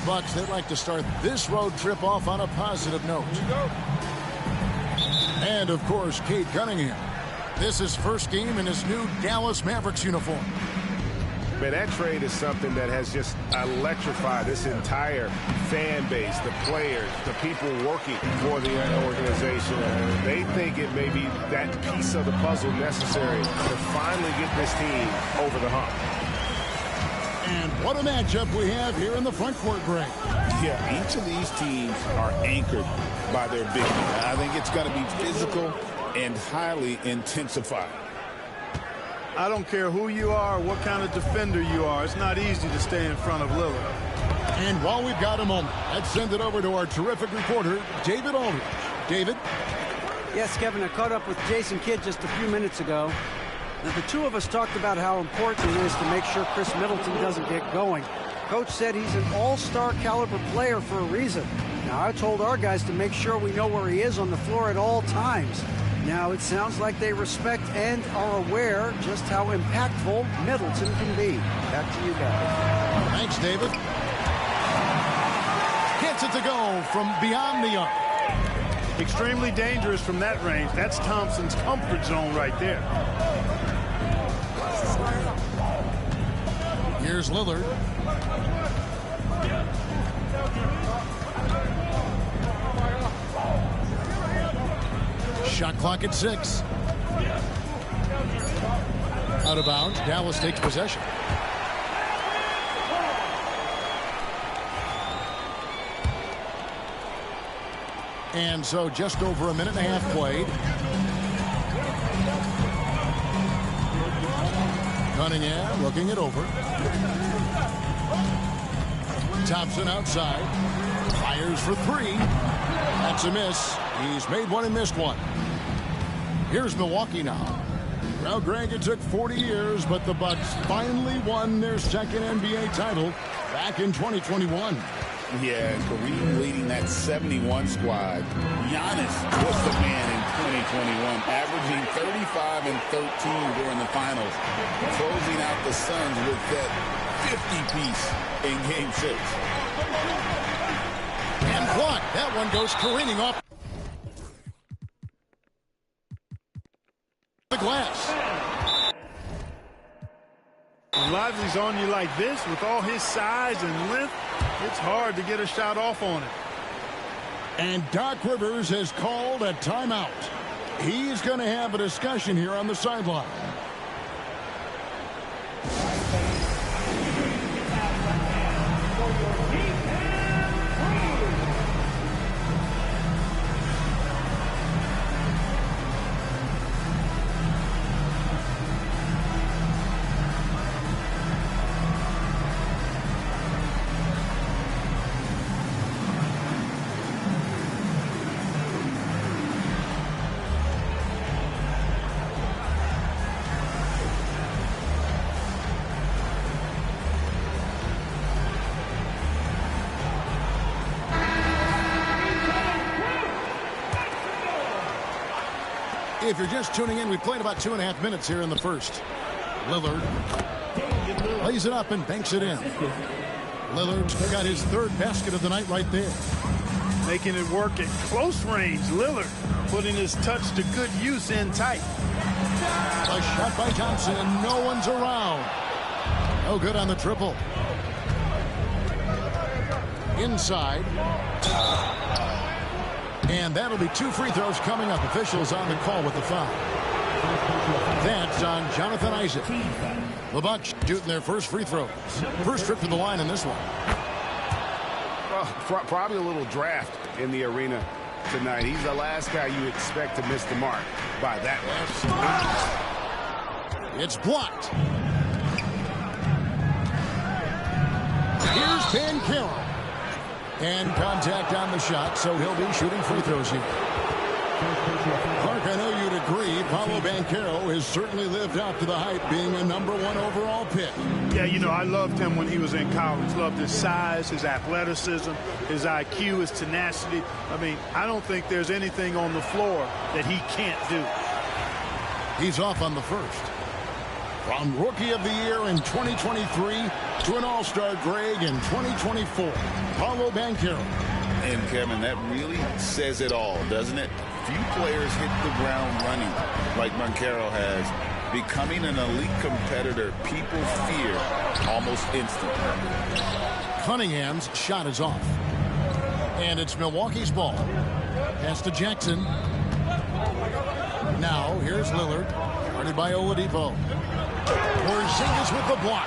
Bucks, they'd like to start this road trip off on a positive note. And, of course, Cade Cunningham. This is first game in his new Dallas Mavericks uniform. Man, that trade is something that has just electrified this entire fan base, the players, the people working for the organization. They think it may be that piece of the puzzle necessary to finally get this team over the hump. And what a matchup we have here in the front court, Greg. Yeah, each of these teams are anchored by their big men. I think it's going to be physical and highly intensified. I don't care who you are or what kind of defender you are. It's not easy to stay in front of Lillard. And while we've got a moment, let's send it over to our terrific reporter, David Aldridge. David? Yes, Kevin, I caught up with Jason Kidd just a few minutes ago. Now, the two of us talked about how important it is to make sure Chris Middleton doesn't get going. Coach said he's an all-star caliber player for a reason. Now, I told our guys to make sure we know where he is on the floor at all times. Now, it sounds like they respect and are aware just how impactful Middleton can be. Back to you guys. Thanks, David. Gets it to go from beyond the arc. Extremely dangerous from that range. That's Thompson's comfort zone right there. Here's Lillard. Shot clock at 6. Out of bounds. Dallas takes possession. And so just over a minute and a half played. Cunningham looking it over. Thompson outside. Fires for 3. That's a miss. He's made one and missed one. Here's Milwaukee now. Well, Greg, it took 40 years, but the Bucks finally won their second NBA title back in 2021. Yeah, Kareem leading that 71 squad. Giannis was the man in 2021, averaging 35 and 13 during the finals, closing out the Suns with that 50-piece in Game 6. And blocked. That one goes careening off the glass. When Lively's on you like this, with all his size and length, it's hard to get a shot off on it. And Doc Rivers has called a timeout. He's going to have a discussion here on the sideline. If you're just tuning in, we played about 2.5 minutes here in the first. Lillard lays it up and banks it in. Lillard got his third basket of the night right there. Making it work at close range. Lillard putting his touch to good use in tight. A shot by Thompson, and no one's around. No good on the triple. Inside. And that'll be 2 free throws coming up. Officials on the call with the foul. That's on Jonathan Isaac. The Bucks shooting their first free throws. First trip to the line in this one. Probably a little draft in the arena tonight. He's the last guy you expect to miss the mark by that much. It's blocked. Here's Banchero. And contact on the shot, so he'll be shooting free throws here. Clark, I know you'd agree, Paolo Banchero has certainly lived up to the hype, being a #1 overall pick. Yeah, you know, I loved him when he was in college. Loved his size, his athleticism, his IQ, his tenacity. I mean, I don't think there's anything on the floor that he can't do. He's off on the first. From Rookie of the Year in 2023 to an All-Star Greg in 2024, Paolo Banchero. And, Kevin, that really says it all, doesn't it? Few players hit the ground running like Banchero has, becoming an elite competitor people fear almost instantly. Cunningham's shot is off. And it's Milwaukee's ball. Pass to Jackson. Now, here's Lillard. Guarded by Oladipo. Porzingis with the block.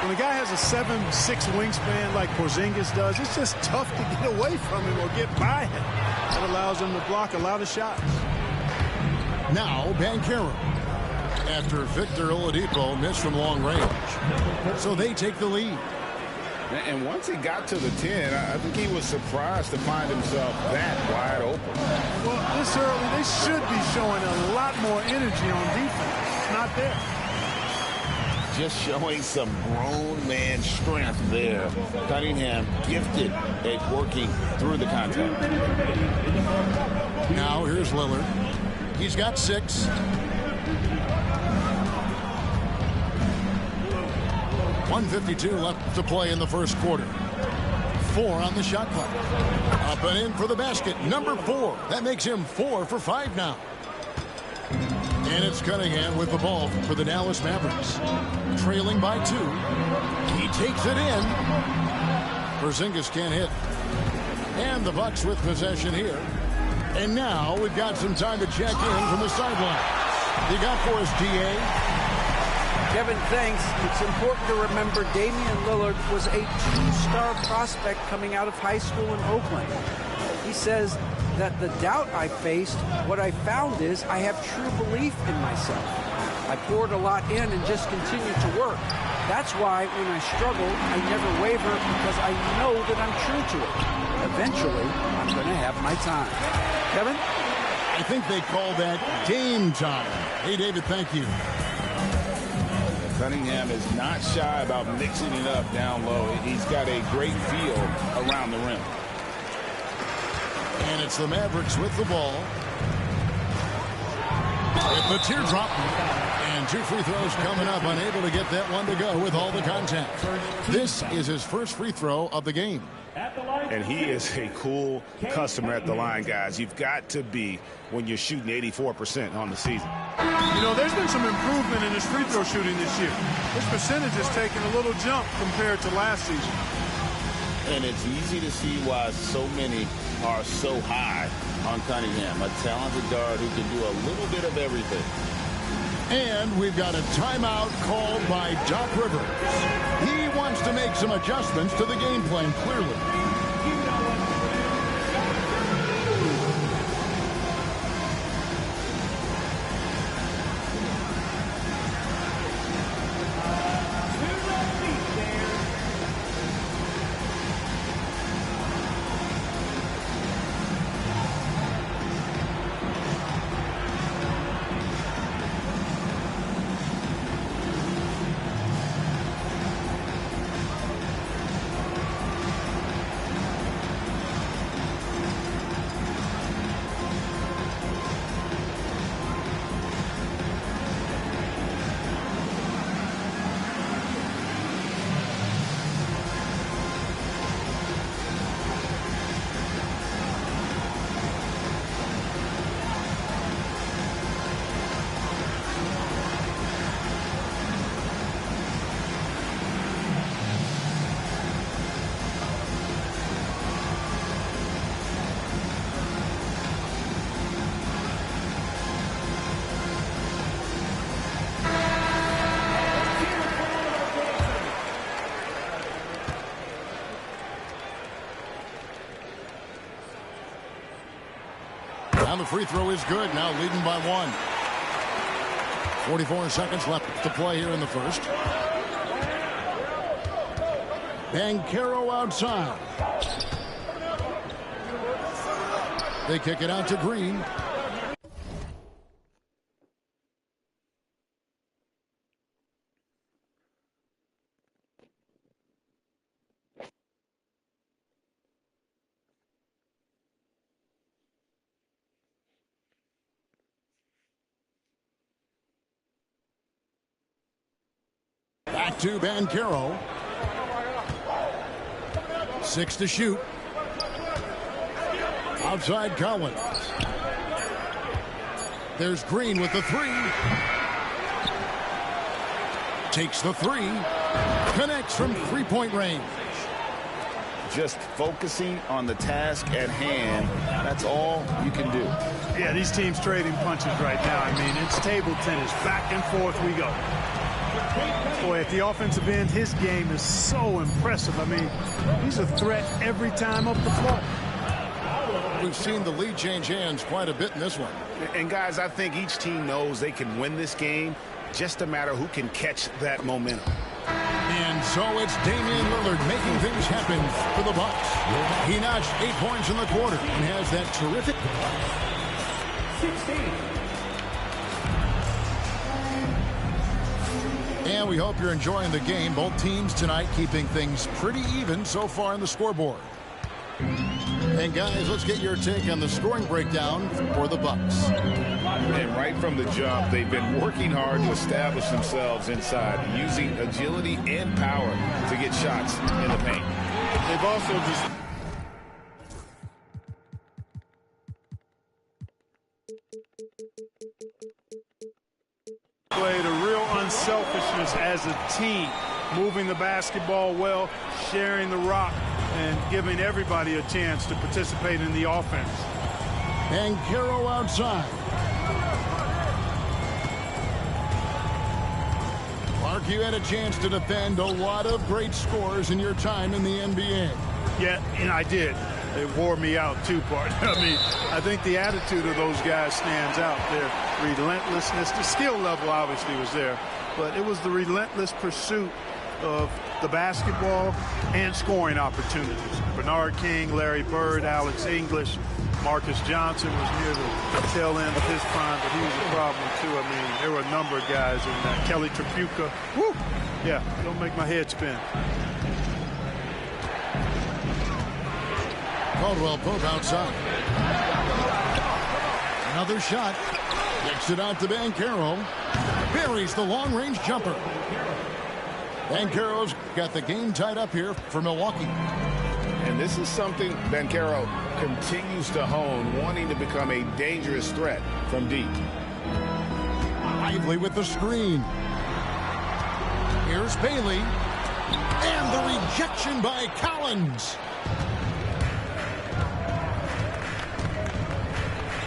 When a guy has a 7'6" wingspan like Porzingis does, it's just tough to get away from him or get by him. That allows him to block a lot of shots. Now, Banchero. After Victor Oladipo missed from long range. So they take the lead. And once he got to the 10, I think he was surprised to find himself that wide open. Well, this early, they should be showing a lot more energy on defense. It's not there. Just showing some grown man strength there. Cunningham gifted at working through the contact. Now here's Lillard. He's got 6. .152 left to play in the first quarter. 4 on the shot clock. Up and in for the basket. Number 4. That makes him 4 for 5 now. And it's Cunningham with the ball for the Dallas Mavericks. Trailing by 2. He takes it in. Porzingis can't hit. And the Bucks with possession here. And now we've got some time to check in from the sideline. You got for us, DA? Kevin, thanks. It's important to remember Damian Lillard was a 2-star prospect coming out of high school in Oakland. He says that the doubt I faced, what I found is I have true belief in myself. I poured a lot in and just continued to work. That's why when I struggle, I never waver because I know that I'm true to it. Eventually, I'm going to have my time. Kevin? I think they call that game time. Hey, David, thank you. Cunningham is not shy about mixing it up down low. He's got a great feel around the rim. And it's the Mavericks with the ball. With the teardrop. And 2 free throws coming up. Unable to get that one to go with all the contact. This is his first free throw of the game. And he is a cool customer at the line, guys. You've got to be when you're shooting 84% on the season. You know, there's been some improvement in his free throw shooting this year. His percentage has taken a little jump compared to last season. And it's easy to see why so many are so high on Cunningham, a talented guard who can do a little bit of everything. And we've got a timeout called by Doc Rivers. He wants to make some adjustments to the game plan, clearly. Now the free throw is good. Now leading by 1. 44 seconds left to play here in the first. Banchero outside. They kick it out to Green. Back to Banchero. 6 to shoot. Outside Collins. There's Green with the 3. Takes the 3. Connects from three-point range. Just focusing on the task at hand. That's all you can do. Yeah, these teams trading punches right now. I mean, it's table tennis. Back and forth we go. Boy, at the offensive end, his game is so impressive. I mean, he's a threat every time up the floor. We've seen the lead change hands quite a bit in this one. And, guys, I think each team knows they can win this game. Just a matter who can catch that momentum. And so it's Damian Lillard making things happen for the Bucks. He notched 8 points in the quarter and has that terrific. 16. And we hope you're enjoying the game. Both teams tonight keeping things pretty even so far in the scoreboard. And guys, let's get your take on the scoring breakdown for the Bucks. And right from the jump, they've been working hard to establish themselves inside, using agility and power to get shots in the paint. They've also just played a real unselfishness as a team, moving the basketball well, sharing the rock, and giving everybody a chance to participate in the offense. Banchero outside. Mark, you had a chance to defend a lot of great scores in your time in the NBA. Yeah, and I did. It wore me out too, partner. I mean, I think the attitude of those guys stands out. Their relentlessness, the skill level obviously was there, but it was the relentless pursuit of the basketball and scoring opportunities. Bernard King, Larry Bird, Alex English, Marcus Johnson was near the tail end of his prime, but he was a problem too. I mean, there were a number of guys in that. Kelly Tripucka. Woo! Yeah, don't make my head spin. Caldwell Pope outside. Another shot. Kicks it out to Banchero. Buries the long-range jumper. Banchero's got the game tied up here for Milwaukee. And this is something Banchero continues to hone, wanting to become a dangerous threat from deep. Lively with the screen. Here's Bailey. And the rejection by Collins.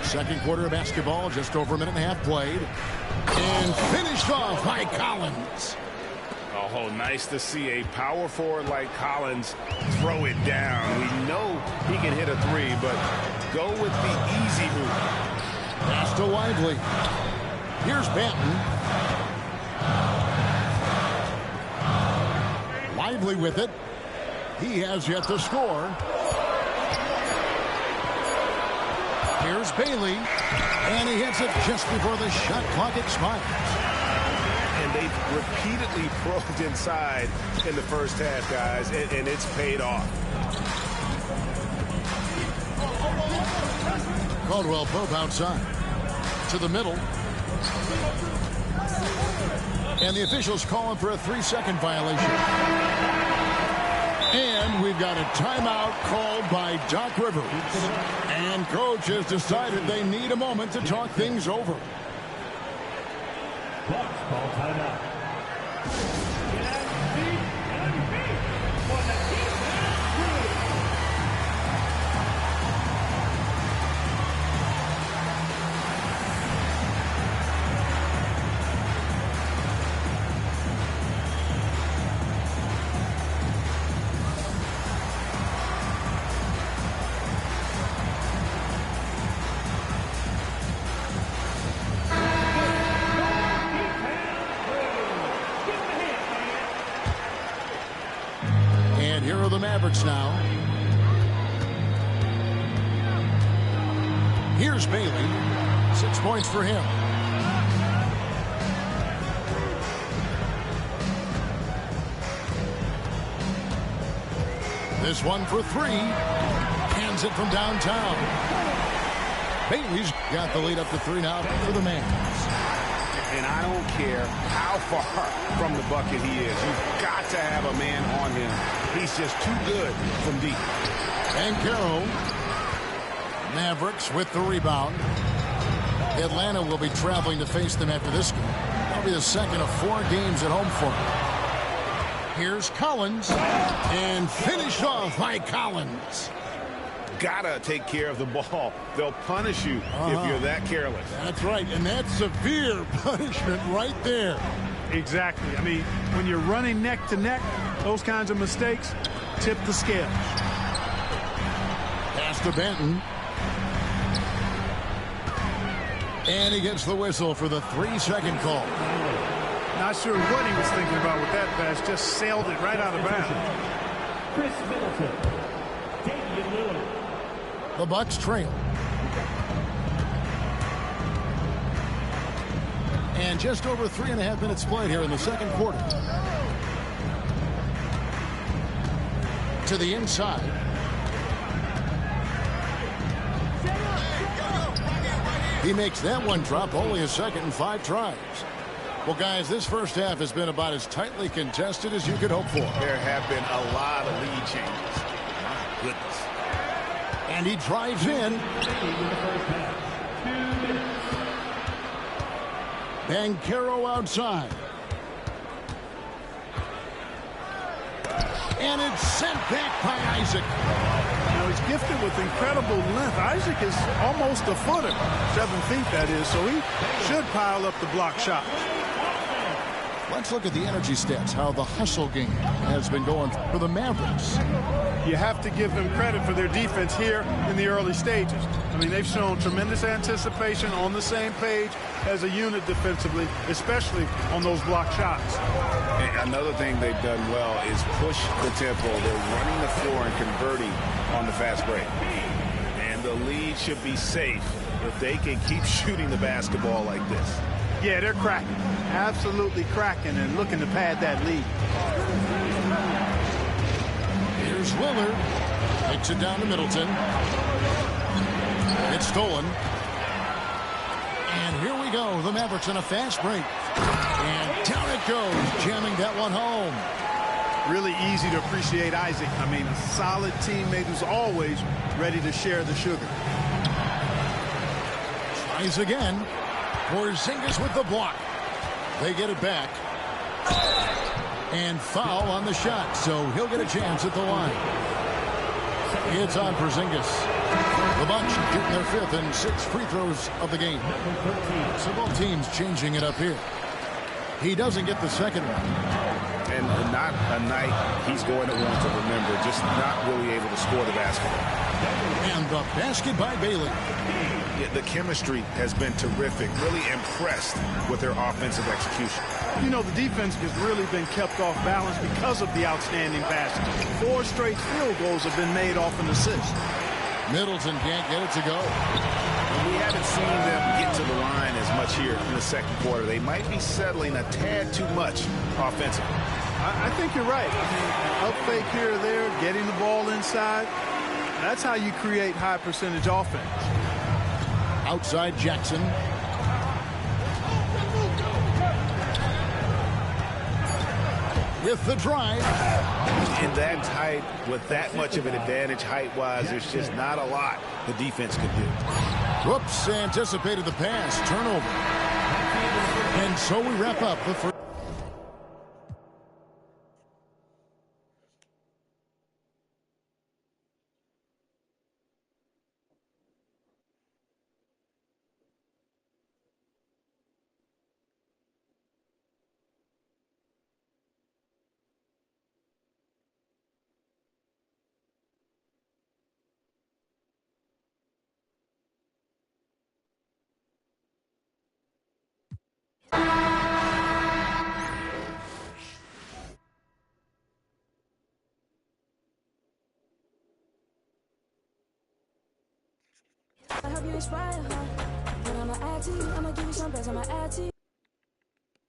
Second quarter of basketball, just over a minute and a half played. And finished off by Collins. Oh, nice to see a power forward like Collins throw it down. We know he can hit a 3, but go with the easy move. Pass to Lively. Here's Banton. Lively with it. He has yet to score. Here's Bailey. And he hits it just before the shot clock expires. And they've repeatedly probed inside in the first half, guys, and it's paid off. Caldwell Pope outside. To the middle. And the officials calling for a 3-second violation. And we've got a timeout called by Doc Rivers. And coach has decided they need a moment to talk things over. Bucks call timeout. Here are the Mavericks now. Here's Bailey. 6 points for him. This one for 3. Hands it from downtown. Bailey's got the lead up to 3 now for the Mavs. And I don't care how far from the bucket he is. You've got to have a man on him. He's just too good from deep. Banchero. Mavericks with the rebound. Atlanta will be traveling to face them after this game. That'll be the second of 4 games at home for them. Here's Collins. And finished off by Collins. Gotta take care of the ball. They'll punish you if you're that careless. That's right, and that's severe punishment right there. Exactly. I mean, when you're running neck to neck, those kinds of mistakes tip the scales. Pass to Benton. And he gets the whistle for the 3-second call. Not sure what he was thinking about with that pass. Just sailed it right out of bounds. Chris Middleton. Damian Lillard. The Bucks trail. And just over 3.5 minutes played here in the second quarter. To the inside. He makes that one drop, only a second and 5 tries. Well, guys, this first half has been about as tightly contested as you could hope for. There have been a lot of lead changes. My goodness. And he drives in. Banchero outside. And it's sent back by Isaac. Now, he's gifted with incredible length. Isaac is almost a footer, 7 feet that is, so he should pile up the block shots. Let's look at the energy stats, how the hustle game has been going for the Mavericks. You have to give them credit for their defense here in the early stages. I mean, they've shown tremendous anticipation, on the same page as a unit defensively, especially on those block shots. And another thing they've done well is push the tempo. They're running the floor and converting on the fast break. And the lead should be safe if they can keep shooting the basketball like this. Yeah, they're cracking. Absolutely cracking and looking to pad that lead. Here's Lillard. Takes it down to Middleton. It's stolen. And here we go. The Mavericks on a fast break. And down it goes, jamming that one home. Really easy to appreciate Isaac. I mean, a solid teammate who's always ready to share the sugar. Tries again. Porzingis with the block. They get it back. And foul on the shot, so he'll get a chance at the line. It's on Porzingis. The Bucks getting their 5th and 6th free throws of the game. So both teams changing it up here. He doesn't get the second one. And not a night he's going to want to remember, just not really able to score the basketball. And the basket by Bailey. Yeah, the chemistry has been terrific. Really impressed with their offensive execution. You know, the defense has really been kept off balance because of the outstanding basket. 4 straight field goals have been made off an assist. Middleton can't get it to go. We haven't seen them get to the line as much here in the second quarter. They might be settling a tad too much offensively. I think you're right. I mean, up fake here or there, getting the ball inside. That's how you create high percentage offense. Outside Jackson. With the drive. In that tight, with that much of an advantage height-wise, there's just not a lot the defense can do. Whoops, anticipated the pass. Turnover. And so we wrap up the first. I hope you inspire her. But I'ma add to you, I'ma give you some best, I'ma add to you.